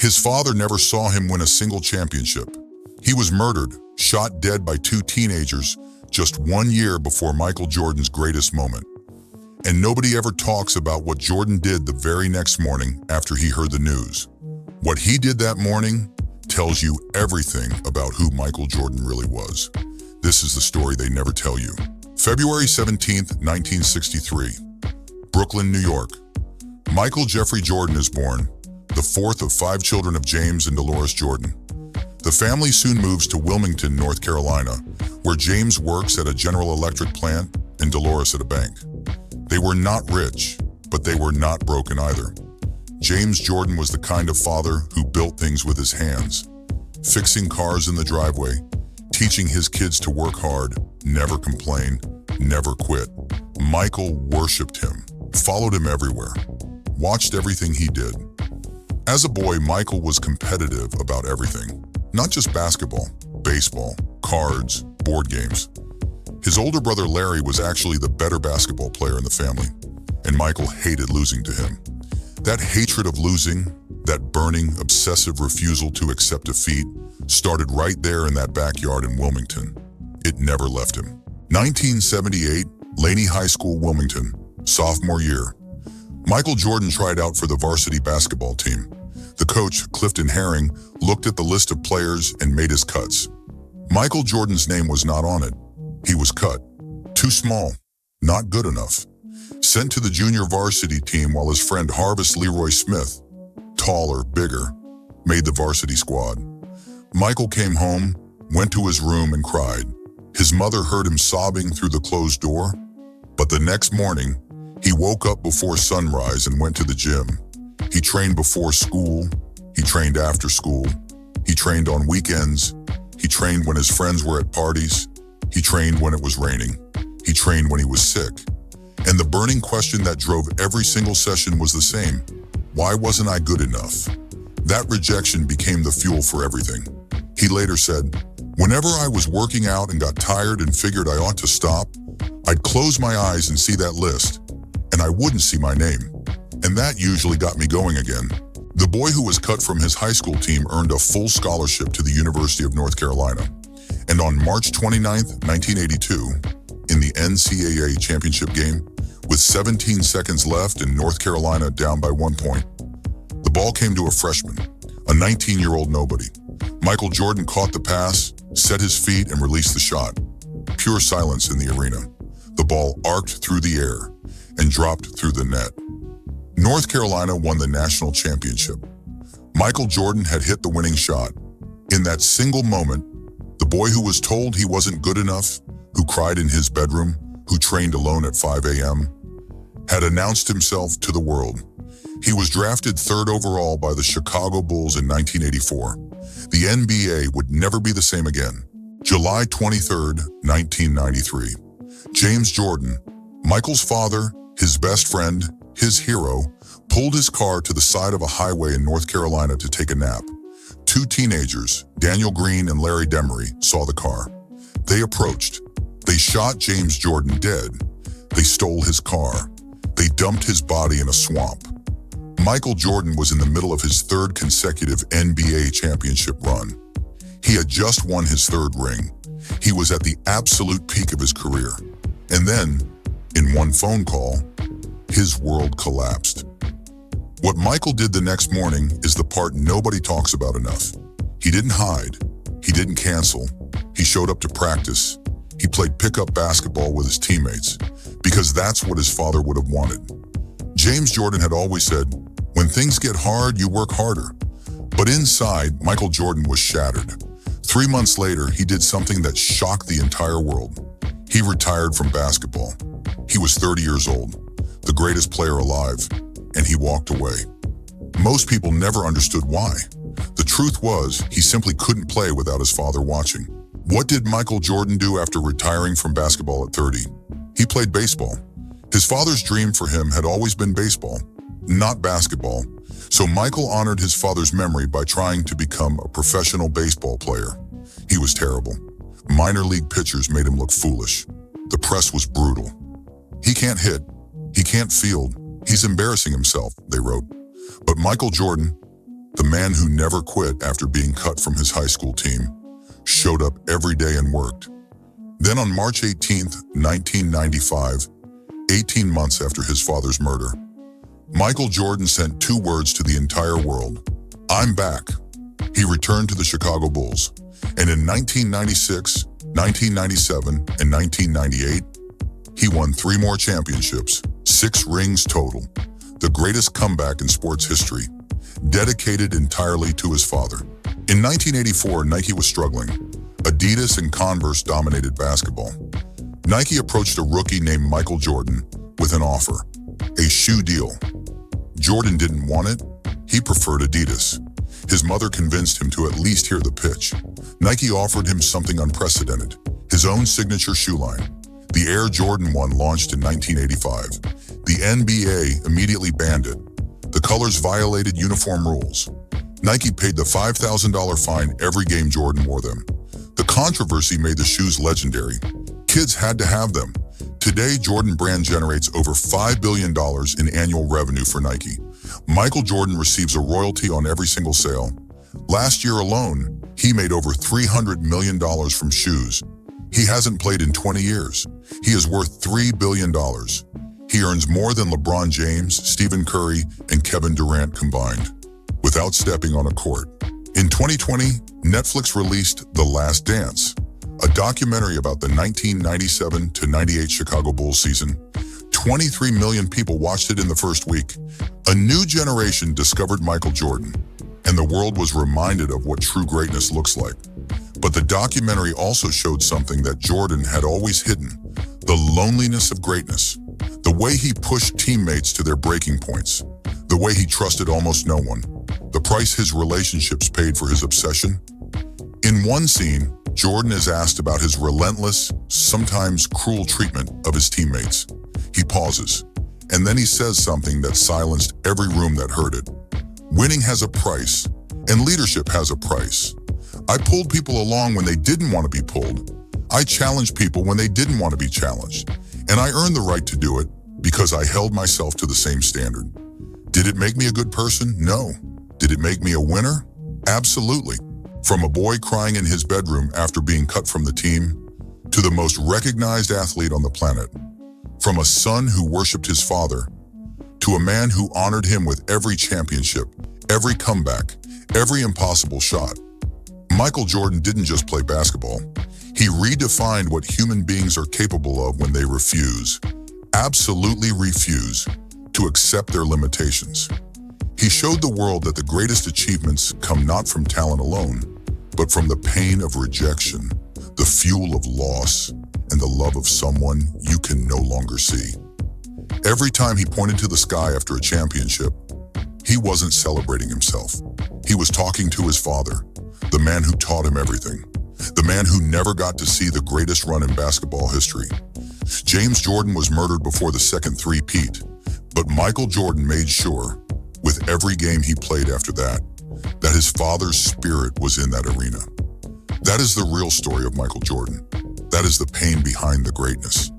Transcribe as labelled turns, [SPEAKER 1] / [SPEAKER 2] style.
[SPEAKER 1] His father never saw him win a single championship. He was murdered, shot dead by two teenagers just 1 year before Michael Jordan's greatest moment. And nobody ever talks about what Jordan did the very next morning after he heard the news. What he did that morning tells you everything about who Michael Jordan really was. This is the story they never tell you. February 17th, 1963. Brooklyn, New York. Michael Jeffrey Jordan is born, the fourth of 5 children of James and Dolores Jordan. The family soon moves to Wilmington, North Carolina, where James works at a General Electric plant and Dolores at a bank. They were not rich, but they were not broken either. James Jordan was the kind of father who built things with his hands, fixing cars in the driveway, teaching his kids to work hard, never complain, never quit. Michael worshipped him, followed him everywhere, watched everything he did. As a boy, Michael was competitive about everything, not just basketball, baseball, cards, board games. His older brother Larry was actually the better basketball player in the family, and Michael hated losing to him. That hatred of losing, that burning, obsessive refusal to accept defeat, started right there in that backyard in Wilmington. It never left him. 1978, Laney High School, Wilmington, sophomore year. Michael Jordan tried out for the varsity basketball team. The coach, Clifton Herring, looked at the list of players and made his cuts. Michael Jordan's name was not on it. He was cut. Too small. Not good enough. Sent to the junior varsity team while his friend Harvest Leroy Smith, taller, bigger, made the varsity squad. Michael came home, went to his room and cried. His mother heard him sobbing through the closed door, but the next morning, he woke up before sunrise and went to the gym. He trained before school, he trained after school, he trained on weekends, he trained when his friends were at parties, he trained when it was raining, he trained when he was sick. And the burning question that drove every single session was the same. Why wasn't I good enough? That rejection became the fuel for everything. He later said, "Whenever I was working out and got tired and figured I ought to stop, I'd close my eyes and see that list, and I wouldn't see my name. And that usually got me going again." The boy who was cut from his high school team earned a full scholarship to the University of North Carolina. And on March 29, 1982, in the NCAA championship game, with 17 seconds left and North Carolina down by 1 point, the ball came to a freshman, a 19-year-old nobody. Michael Jordan caught the pass, set his feet, and released the shot. Pure silence in the arena. The ball arced through the air and dropped through the net. North Carolina won the national championship. Michael Jordan had hit the winning shot. In that single moment, the boy who was told he wasn't good enough, who cried in his bedroom, who trained alone at 5 a.m., had announced himself to the world. He was drafted 3rd overall by the Chicago Bulls in 1984. The NBA would never be the same again. July 23, 1993. James Jordan, Michael's father, his best friend, his hero, pulled his car to the side of a highway in North Carolina to take a nap. 2 teenagers, Daniel Green and Larry Demery, saw the car. They approached. They shot James Jordan dead. They stole his car. They dumped his body in a swamp. Michael Jordan was in the middle of his 3rd consecutive NBA championship run. He had just won his 3rd ring. He was at the absolute peak of his career. And then, in one phone call, his world collapsed. What Michael did the next morning is the part nobody talks about enough. He didn't hide. He didn't cancel. He showed up to practice. He played pickup basketball with his teammates, because that's what his father would have wanted. James Jordan had always said, "When things get hard, you work harder." But inside, Michael Jordan was shattered. 3 months later, he did something that shocked the entire world. He retired from basketball. He was 30 years old, the greatest player alive, and he walked away. Most people never understood why. The truth was, he simply couldn't play without his father watching. What did Michael Jordan do after retiring from basketball at 30? He played baseball. His father's dream for him had always been baseball, not basketball. So Michael honored his father's memory by trying to become a professional baseball player. He was terrible. Minor league pitchers made him look foolish. The press was brutal. "He can't hit. He can't field. He's embarrassing himself," they wrote. But Michael Jordan, The man who never quit after being cut from his high school team, showed up every day and worked. Then on March 18, 1995, 18 months after his father's murder, Michael Jordan sent two words to the entire world: "I'm back." He returned to the Chicago Bulls, and in 1996, 1997, and 1998, he won 3 more championships, 6 rings total, the greatest comeback in sports history, dedicated entirely to his father. In 1984, Nike was struggling. Adidas and Converse dominated basketball. Nike approached a rookie named Michael Jordan with an offer, a shoe deal. Jordan didn't want it. He preferred Adidas. His mother convinced him to at least hear the pitch. Nike offered him something unprecedented, his own signature shoe line. The Air Jordan 1 launched in 1985. The NBA immediately banned it. The colors violated uniform rules. Nike paid the $5,000 fine every game Jordan wore them. The controversy made the shoes legendary. Kids had to have them. Today, Jordan brand generates over $5 billion in annual revenue for Nike. Michael Jordan receives a royalty on every single sale. Last year alone, he made over $300 million from shoes. He hasn't played in 20 years. He is worth $3 billion. He earns more than LeBron James, Stephen Curry, and Kevin Durant combined, without stepping on a court. In 2020, Netflix released The Last Dance, a documentary about the 1997-98 Chicago Bulls season. 23 million people watched it in the first week. A new generation discovered Michael Jordan, and the world was reminded of what true greatness looks like. But the documentary also showed something that Jordan had always hidden: the loneliness of greatness, the way he pushed teammates to their breaking points, the way he trusted almost no one, the price his relationships paid for his obsession. In one scene, Jordan is asked about his relentless, sometimes cruel treatment of his teammates. He pauses, and then he says something that silenced every room that heard it. "Winning has a price, and leadership has a price. I pulled people along when they didn't want to be pulled. I challenged people when they didn't want to be challenged. And I earned the right to do it because I held myself to the same standard." Did it make me a good person? No. Did it make me a winner? Absolutely. From a boy crying in his bedroom after being cut from the team, to the most recognized athlete on the planet. From a son who worshipped his father, to a man who honored him with every championship, every comeback, every impossible shot. Michael Jordan didn't just play basketball. He redefined what human beings are capable of when they refuse, absolutely refuse, to accept their limitations. He showed the world that the greatest achievements come not from talent alone, but from the pain of rejection, the fuel of loss, and the love of someone you can no longer see. Every time he pointed to the sky after a championship, he wasn't celebrating himself. He was talking to his father, the man who taught him everything, the man who never got to see the greatest run in basketball history. James Jordan was murdered before the second three-peat, but Michael Jordan made sure, with every game he played after that his father's spirit was in that arena. That is the real story of Michael Jordan. That is the pain behind the greatness.